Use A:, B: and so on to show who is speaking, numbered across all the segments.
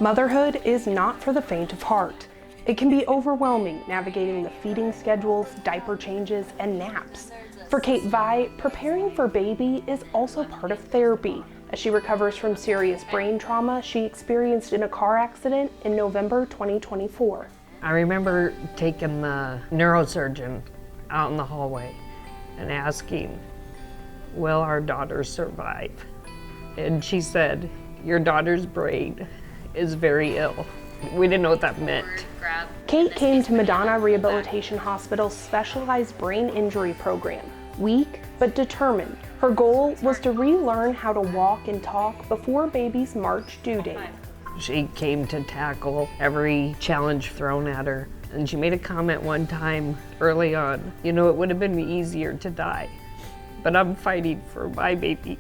A: Motherhood is not for the faint of heart. It can be overwhelming navigating the feeding schedules, diaper changes, and naps. For Kate Vi, preparing for baby is also part of therapy as she recovers from serious brain trauma she experienced in a car accident in November 2024.
B: I remember taking the neurosurgeon out in the hallway and asking, will our daughter survive? And she said, your daughter's brain is very ill. We didn't know what that meant.
A: Kate came to Madonna Rehabilitation Hospital's specialized brain injury program, weak but determined. Her goal was to relearn how to walk and talk before baby's March due date.
B: She came to tackle every challenge thrown at her. And she made a comment one time early on, it would have been easier to die, but I'm fighting for my baby.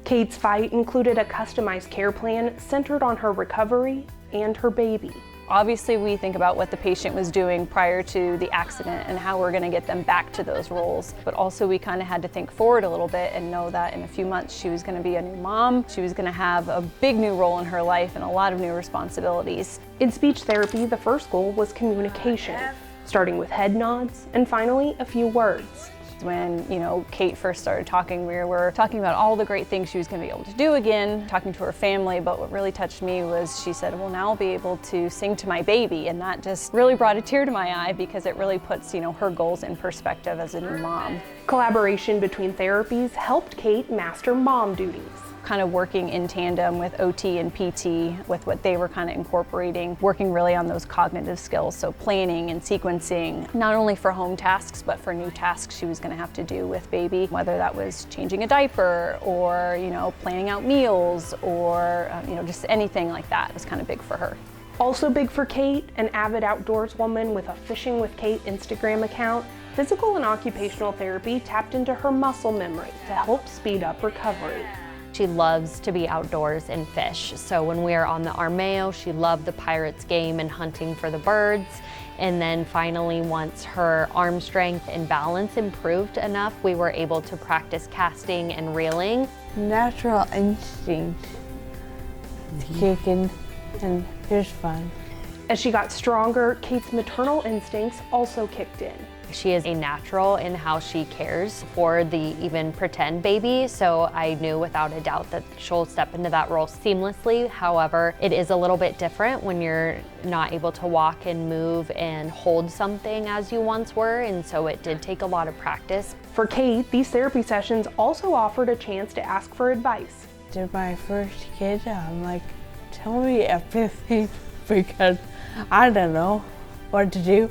A: Kate's fight included a customized care plan centered on her recovery and her baby.
C: Obviously, we think about what the patient was doing prior to the accident and how we're going to get them back to those roles. But also we kind of had to think forward a little bit and know that in a few months she was going to be a new mom. She was going to have a big new role in her life and a lot of new responsibilities.
A: In speech therapy, the first goal was communication, starting with head nods and finally a few words.
C: When, Kate first started talking, we were talking about all the great things she was going to be able to do again, talking to her family, but what really touched me was she said, well, now I'll be able to sing to my baby, and that just really brought a tear to my eye because it really puts, her goals in perspective as a new mom.
A: Collaboration between therapies helped Kate master mom duties.
C: Kind of working in tandem with OT and PT with what they were kind of incorporating, working really on those cognitive skills, so planning and sequencing, not only for home tasks, but for new tasks she was going to have to do with baby, whether that was changing a diaper or, planning out meals or, just anything like that was kind of big for her.
A: Also big for Kate, an avid outdoors woman with a Fishing with Kate Instagram account, physical and occupational therapy tapped into her muscle memory to help speed up recovery.
D: She loves to be outdoors and fish. So when we were on the Armeo, she loved the Pirates game and hunting for the birds. And then finally, once her arm strength and balance improved enough, we were able to practice casting and reeling.
E: Natural instinct kicking, and it was fun.
A: As she got stronger, Kate's maternal instincts also kicked in.
D: She is a natural in how she cares for the even pretend baby, so I knew without a doubt that she'll step into that role seamlessly. However, it is a little bit different when you're not able to walk and move and hold something as you once were, and so it did take a lot of practice.
A: For Kate, these therapy sessions also offered a chance to ask for advice.
E: To my first kid, I'm like, tell me everything because I don't know what to do.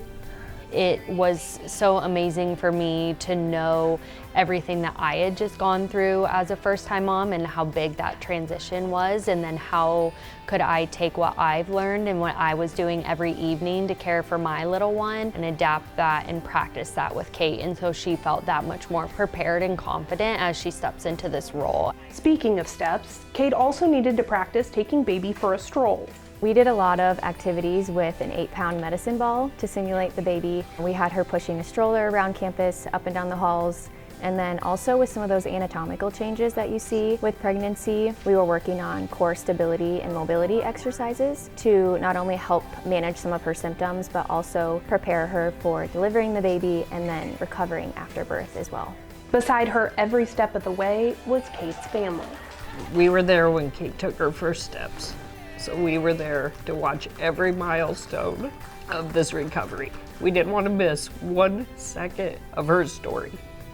D: It was so amazing for me to know everything that I had just gone through as a first-time mom and how big that transition was, and then how could I take what I've learned and what I was doing every evening to care for my little one and adapt that and practice that with Kate, and so she felt that much more prepared and confident as she steps into this role.
A: Speaking of steps, Kate also needed to practice taking baby for a stroll.
F: We did a lot of activities with an 8-pound medicine ball to simulate the baby. We had her pushing a stroller around campus, up and down the halls, and then also with some of those anatomical changes that you see with pregnancy, we were working on core stability and mobility exercises to not only help manage some of her symptoms, but also prepare her for delivering the baby and then recovering after birth as well.
A: Beside her every step of the way was Kate's family.
B: We were there when Kate took her first steps. So we were there to watch every milestone of this recovery. We didn't want to miss 1 second of her story.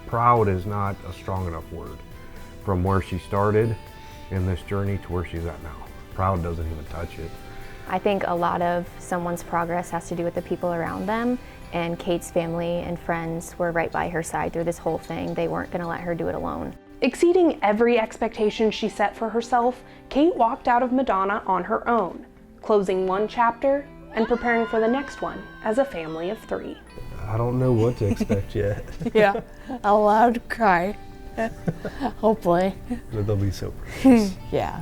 G: Proud is not a strong enough word. From where she started in this journey to where she's at now. Proud doesn't even touch it.
F: I think a lot of someone's progress has to do with the people around them, and Kate's family and friends were right by her side through this whole thing. They weren't going to let her do it alone.
A: Exceeding every expectation she set for herself, Kate walked out of Madonna on her own, closing one chapter and preparing for the next one as a family of 3.
H: I don't know what to expect yet.
E: Yeah, a loud cry. Hopefully.
H: But they'll be so precious.
E: Yeah.